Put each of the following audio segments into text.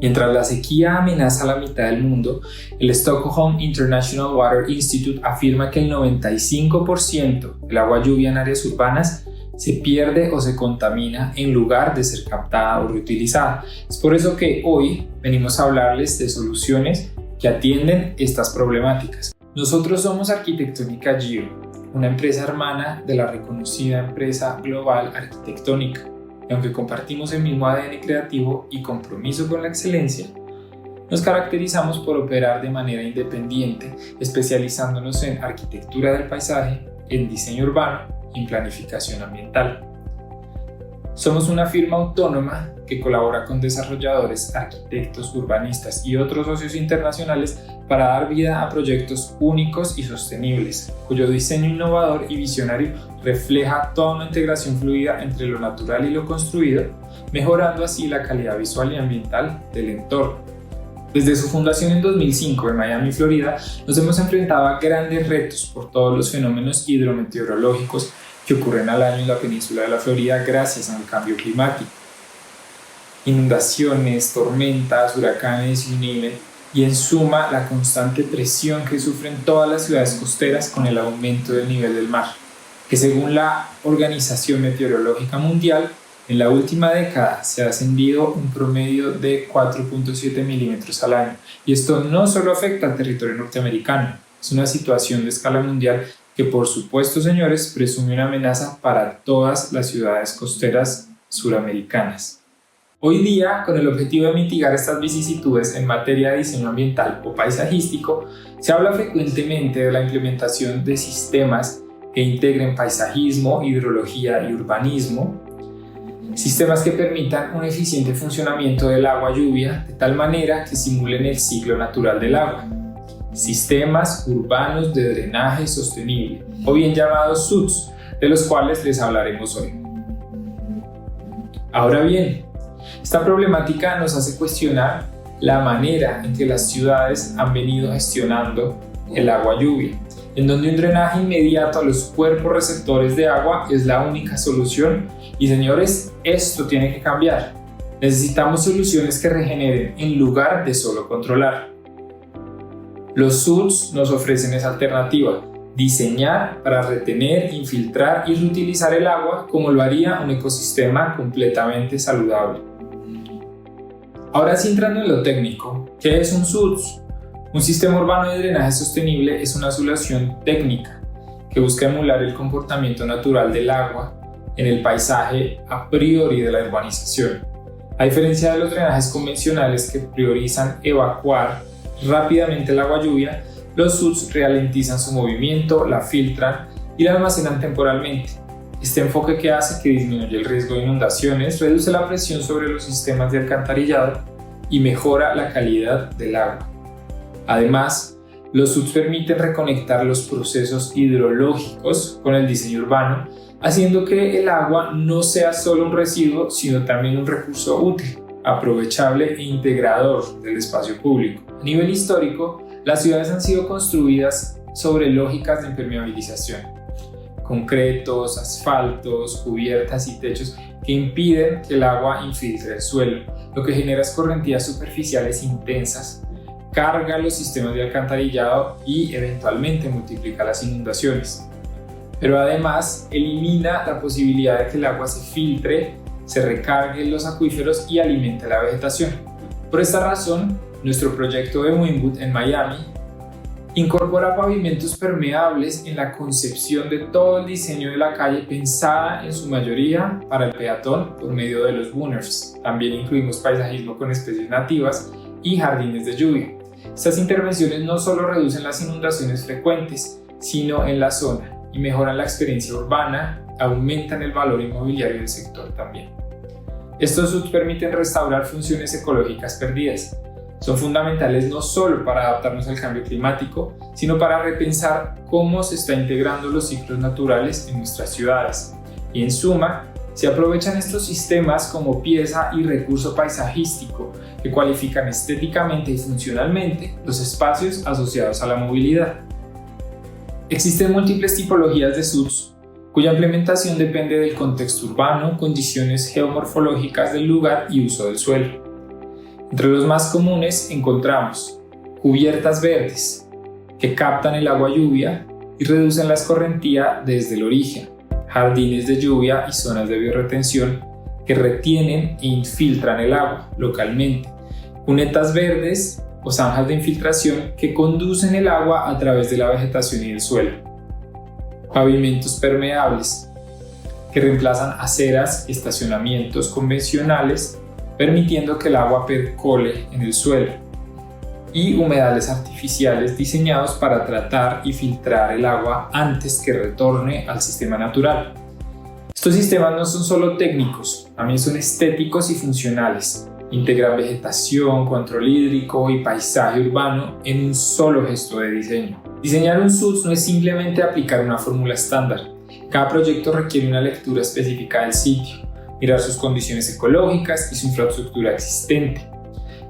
Mientras la sequía amenaza la mitad del mundo, el Stockholm International Water Institute afirma que el 95% del agua lluvia en áreas urbanas se pierde o se contamina en lugar de ser captada o reutilizada. Es por eso que hoy venimos a hablarles de soluciones que atienden estas problemáticas. Nosotros somos Arquitectónica Geo, una empresa hermana de la reconocida empresa global Arquitectónica. Y aunque compartimos el mismo ADN creativo y compromiso con la excelencia, nos caracterizamos por operar de manera independiente, especializándonos en arquitectura del paisaje, en diseño urbano y en planificación ambiental. Somos una firma autónoma que colabora con desarrolladores, arquitectos, urbanistas y otros socios internacionales para dar vida a proyectos únicos y sostenibles, cuyo diseño innovador y visionario refleja toda una integración fluida entre lo natural y lo construido, mejorando así la calidad visual y ambiental del entorno. Desde su fundación en 2005 en Miami, Florida, nos hemos enfrentado a grandes retos por todos los fenómenos hidrometeorológicos que ocurren al año en la península de la Florida gracias al cambio climático. Inundaciones, tormentas, huracanes y nieve, y en suma la constante presión que sufren todas las ciudades costeras con el aumento del nivel del mar, que según la Organización Meteorológica Mundial, en la última década se ha ascendido un promedio de 4.7 milímetros al año. Y esto no solo afecta al territorio norteamericano, es una situación de escala mundial que, por supuesto, señores, presume una amenaza para todas las ciudades costeras suramericanas. Hoy día, con el objetivo de mitigar estas vicisitudes en materia de diseño ambiental o paisajístico, se habla frecuentemente de la implementación de sistemas que integren paisajismo, hidrología y urbanismo, sistemas que permitan un eficiente funcionamiento del agua-lluvia de tal manera que simulen el ciclo natural del agua. Sistemas urbanos de drenaje sostenible, o bien llamados SUDS, de los cuales les hablaremos hoy. Ahora bien, esta problemática nos hace cuestionar la manera en que las ciudades han venido gestionando el agua-lluvia, en donde un drenaje inmediato a los cuerpos receptores de agua es la única solución. Y señores, esto tiene que cambiar. Necesitamos soluciones que regeneren en lugar de solo controlar. Los SUDS nos ofrecen esa alternativa: diseñar para retener, infiltrar y reutilizar el agua como lo haría un ecosistema completamente saludable. Ahora sí, entrando en lo técnico, ¿qué es un SUDS? Un sistema urbano de drenaje sostenible es una solución técnica que busca emular el comportamiento natural del agua en el paisaje a priori de la urbanización. A diferencia de los drenajes convencionales que priorizan evacuar rápidamente el agua lluvia, los SUDS ralentizan su movimiento, la filtran y la almacenan temporalmente. Este enfoque que hace que disminuye el riesgo de inundaciones, reduce la presión sobre los sistemas de alcantarillado y mejora la calidad del agua. Además, los SUDS permiten reconectar los procesos hidrológicos con el diseño urbano, haciendo que el agua no sea solo un residuo, sino también un recurso útil, aprovechable e integrador del espacio público. A nivel histórico, las ciudades han sido construidas sobre lógicas de impermeabilización: concretos, asfaltos, cubiertas y techos que impiden que el agua infiltre el suelo, lo que genera escorrentías superficiales intensas, carga los sistemas de alcantarillado y eventualmente multiplica las inundaciones. Pero además elimina la posibilidad de que el agua se filtre, se recargue en los acuíferos y alimente la vegetación. Por esta razón, nuestro proyecto de Wynwood en Miami incorpora pavimentos permeables en la concepción de todo el diseño de la calle, pensada en su mayoría para el peatón por medio de los bunners. También incluimos paisajismo con especies nativas y jardines de lluvia. Estas intervenciones no solo reducen las inundaciones frecuentes, sino en la zona, y mejoran la experiencia urbana, aumentan el valor inmobiliario del sector también. Estos SUDS permiten restaurar funciones ecológicas perdidas. Son fundamentales no solo para adaptarnos al cambio climático, sino para repensar cómo se está integrando los ciclos naturales en nuestras ciudades. Y en suma, se aprovechan estos sistemas como pieza y recurso paisajístico que cualifican estéticamente y funcionalmente los espacios asociados a la movilidad. Existen múltiples tipologías de SUDS, cuya implementación depende del contexto urbano, condiciones geomorfológicas del lugar y uso del suelo. Entre los más comunes encontramos cubiertas verdes, que captan el agua lluvia y reducen la escorrentía desde el origen, jardines de lluvia y zonas de biorretención que retienen e infiltran el agua localmente, cunetas verdes o zanjas de infiltración que conducen el agua a través de la vegetación y el suelo, pavimentos permeables que reemplazan aceras y estacionamientos convencionales, permitiendo que el agua percole en el suelo, y humedales artificiales diseñados para tratar y filtrar el agua antes que retorne al sistema natural. Estos sistemas no son solo técnicos, también son estéticos y funcionales. Integran vegetación, control hídrico y paisaje urbano en un solo gesto de diseño. Diseñar un SUDS no es simplemente aplicar una fórmula estándar. Cada proyecto requiere una lectura específica del sitio, mirar sus condiciones ecológicas y su infraestructura existente.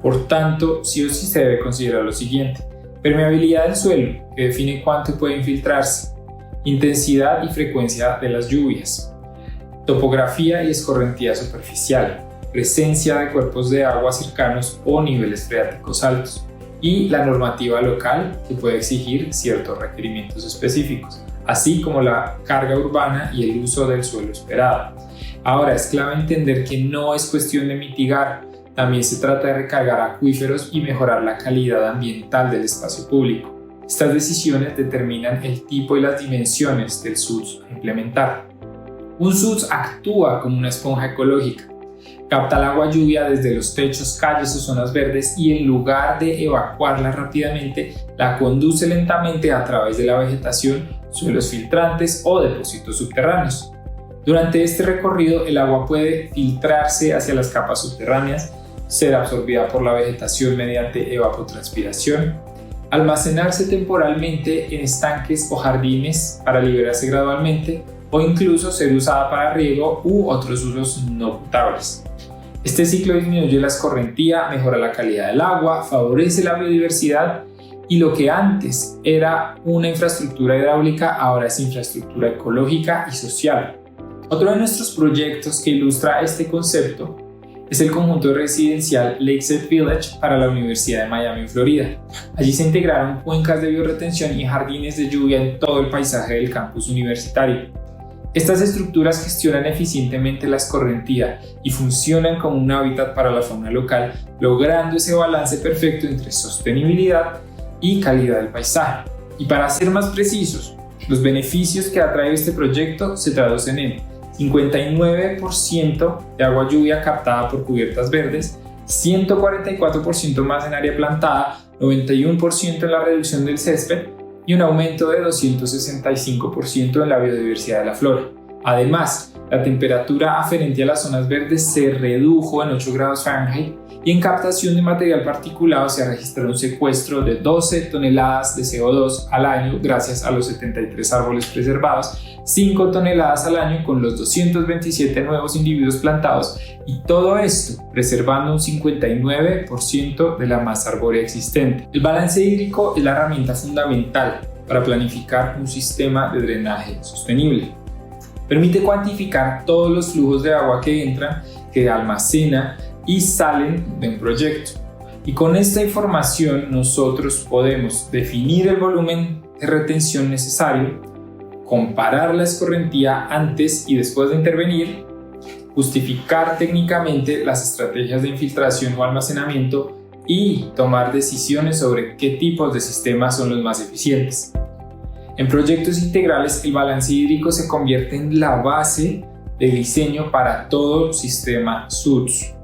Por tanto, sí o sí se debe considerar lo siguiente: permeabilidad del suelo, que define cuánto puede infiltrarse, intensidad y frecuencia de las lluvias, topografía y escorrentía superficial, presencia de cuerpos de agua cercanos o niveles freáticos altos, y la normativa local, que puede exigir ciertos requerimientos específicos, así como la carga urbana y el uso del suelo esperado. Ahora, es clave entender que no es cuestión de mitigar, también se trata de recargar acuíferos y mejorar la calidad ambiental del espacio público. Estas decisiones determinan el tipo y las dimensiones del SUDS a implementar. Un SUDS actúa como una esponja ecológica. Capta el agua lluvia desde los techos, calles o zonas verdes y en lugar de evacuarla rápidamente, la conduce lentamente a través de la vegetación, suelos filtrantes o depósitos subterráneos. Durante este recorrido, el agua puede filtrarse hacia las capas subterráneas, ser absorbida por la vegetación mediante evapotranspiración, almacenarse temporalmente en estanques o jardines para liberarse gradualmente o incluso ser usada para riego u otros usos no potables. Este ciclo disminuye la escorrentía, mejora la calidad del agua, favorece la biodiversidad y lo que antes era una infraestructura hidráulica ahora es infraestructura ecológica y social. Otro de nuestros proyectos que ilustra este concepto es el conjunto residencial Lakeside Village para la Universidad de Miami, Florida. Allí se integraron cuencas de biorretención y jardines de lluvia en todo el paisaje del campus universitario. Estas estructuras gestionan eficientemente la escorrentía y funcionan como un hábitat para la fauna local, logrando ese balance perfecto entre sostenibilidad y calidad del paisaje. Y para ser más precisos, los beneficios que ha traído este proyecto se traducen en 59% de agua lluvia captada por cubiertas verdes, 144% más en área plantada, 91% en la reducción del césped y un aumento de 265% en la biodiversidad de la flora. Además, la temperatura aferente a las zonas verdes se redujo en 8 grados Fahrenheit y en captación de material particulado se ha registrado un secuestro de 12 toneladas de CO2 al año gracias a los 73 árboles preservados, 5 toneladas al año con los 227 nuevos individuos plantados y todo esto preservando un 59% de la masa arbórea existente. El balance hídrico es la herramienta fundamental para planificar un sistema de drenaje sostenible. Permite cuantificar todos los flujos de agua que entran, que almacena y salen de un proyecto. Y con esta información nosotros podemos definir el volumen de retención necesario, comparar la escorrentía antes y después de intervenir, justificar técnicamente las estrategias de infiltración o almacenamiento y tomar decisiones sobre qué tipos de sistemas son los más eficientes. En proyectos integrales, el balance hídrico se convierte en la base de diseño para todo sistema SUDS.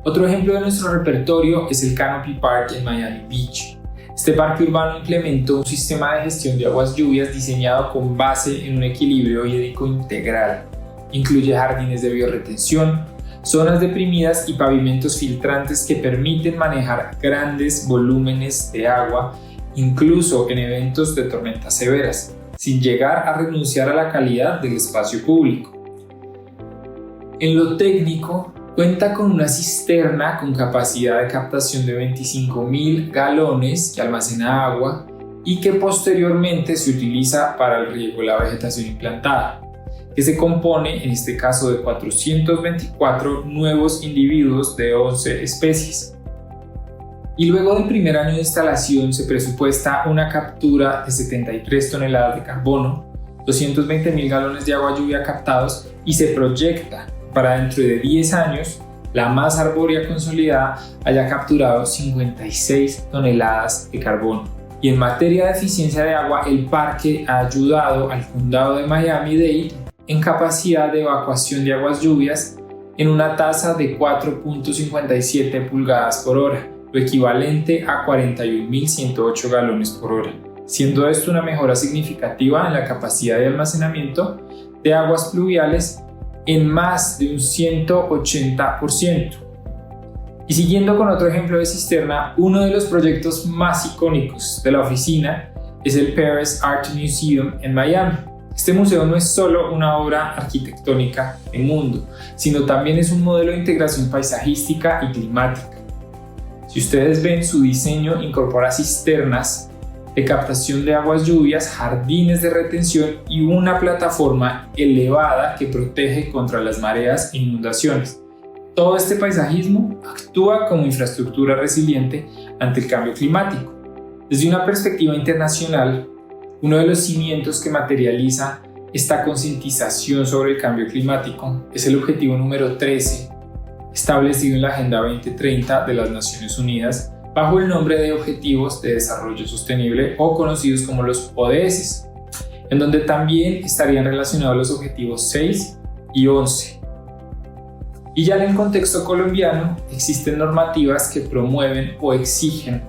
Otro ejemplo de nuestro repertorio es el Canopy Park en Miami Beach. Este parque urbano implementó un sistema de gestión de aguas lluvias diseñado con base en un equilibrio hídrico integral. Incluye jardines de biorretención, zonas deprimidas y pavimentos filtrantes que permiten manejar grandes volúmenes de agua, incluso en eventos de tormentas severas, sin llegar a renunciar a la calidad del espacio público. En lo técnico, cuenta con una cisterna con capacidad de captación de 25.000 galones que almacena agua y que posteriormente se utiliza para el riego de la vegetación implantada, que se compone en este caso de 424 nuevos individuos de 11 especies. Y luego del primer año de instalación se presupuesta una captura de 73 toneladas de carbono, 220.000 galones de agua lluvia captados y se proyecta para dentro de 10 años la masa arbórea consolidada haya capturado 56 toneladas de carbono. Y en materia de eficiencia de agua, el parque ha ayudado al condado de Miami-Dade en capacidad de evacuación de aguas lluvias en una tasa de 4.57 pulgadas por hora, lo equivalente a 41.108 galones por hora, siendo esto una mejora significativa en la capacidad de almacenamiento de aguas pluviales en más de un 180%. Y siguiendo con otro ejemplo de cisterna, uno de los proyectos más icónicos de la oficina es el Perez Art Museum en Miami. Este museo no es solo una obra arquitectónica en mundo, sino también es un modelo de integración paisajística y climática. Si ustedes ven, su diseño incorpora cisternas de captación de aguas lluvias, jardines de retención y una plataforma elevada que protege contra las mareas e inundaciones. Todo este paisajismo actúa como infraestructura resiliente ante el cambio climático. Desde una perspectiva internacional, uno de los cimientos que materializa esta concientización sobre el cambio climático es el objetivo número 13, establecido en la Agenda 2030 de las Naciones Unidas bajo el nombre de Objetivos de Desarrollo Sostenible o conocidos como los ODS, en donde también estarían relacionados los objetivos 6 y 11. Y ya en el contexto colombiano existen normativas que promueven o exigen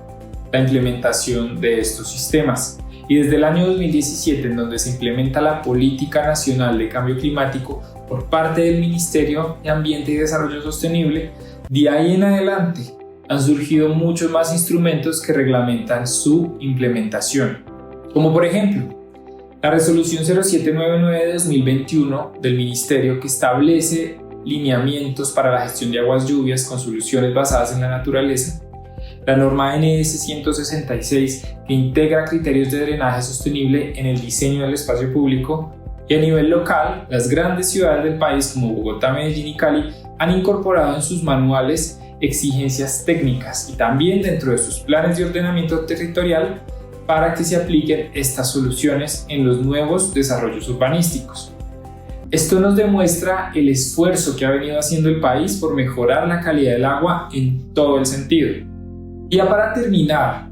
la implementación de estos sistemas. Y desde el año 2017, en donde se implementa la Política Nacional de Cambio Climático por parte del Ministerio de Ambiente y Desarrollo Sostenible, de ahí en adelante han surgido muchos más instrumentos que reglamentan su implementación, como por ejemplo la Resolución 0799 de 2021 del Ministerio, que establece lineamientos para la gestión de aguas lluvias con soluciones basadas en la naturaleza, la norma NS 166, que integra criterios de drenaje sostenible en el diseño del espacio público, y a nivel local, las grandes ciudades del país como Bogotá, Medellín y Cali han incorporado en sus manuales exigencias técnicas y también dentro de sus planes de ordenamiento territorial para que se apliquen estas soluciones en los nuevos desarrollos urbanísticos. Esto nos demuestra el esfuerzo que ha venido haciendo el país por mejorar la calidad del agua en todo el sentido. Y ya para terminar,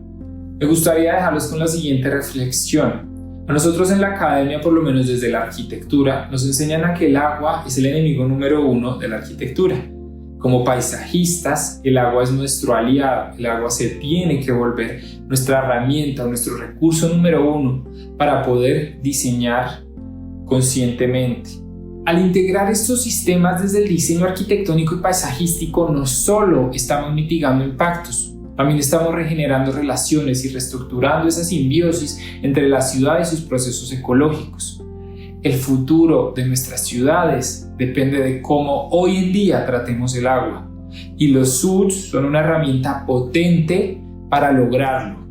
me gustaría dejarlos con la siguiente reflexión. A nosotros en la academia, por lo menos desde la arquitectura, nos enseñan a que el agua es el enemigo número 1 de la arquitectura. Como paisajistas, el agua es nuestro aliado, el agua se tiene que volver nuestra herramienta, nuestro recurso número 1 para poder diseñar conscientemente. Al integrar estos sistemas desde el diseño arquitectónico y paisajístico, no solo estamos mitigando impactos, también estamos regenerando relaciones y reestructurando esa simbiosis entre la ciudad y sus procesos ecológicos. El futuro de nuestras ciudades depende de cómo hoy en día tratemos el agua, y los SUDS son una herramienta potente para lograrlo.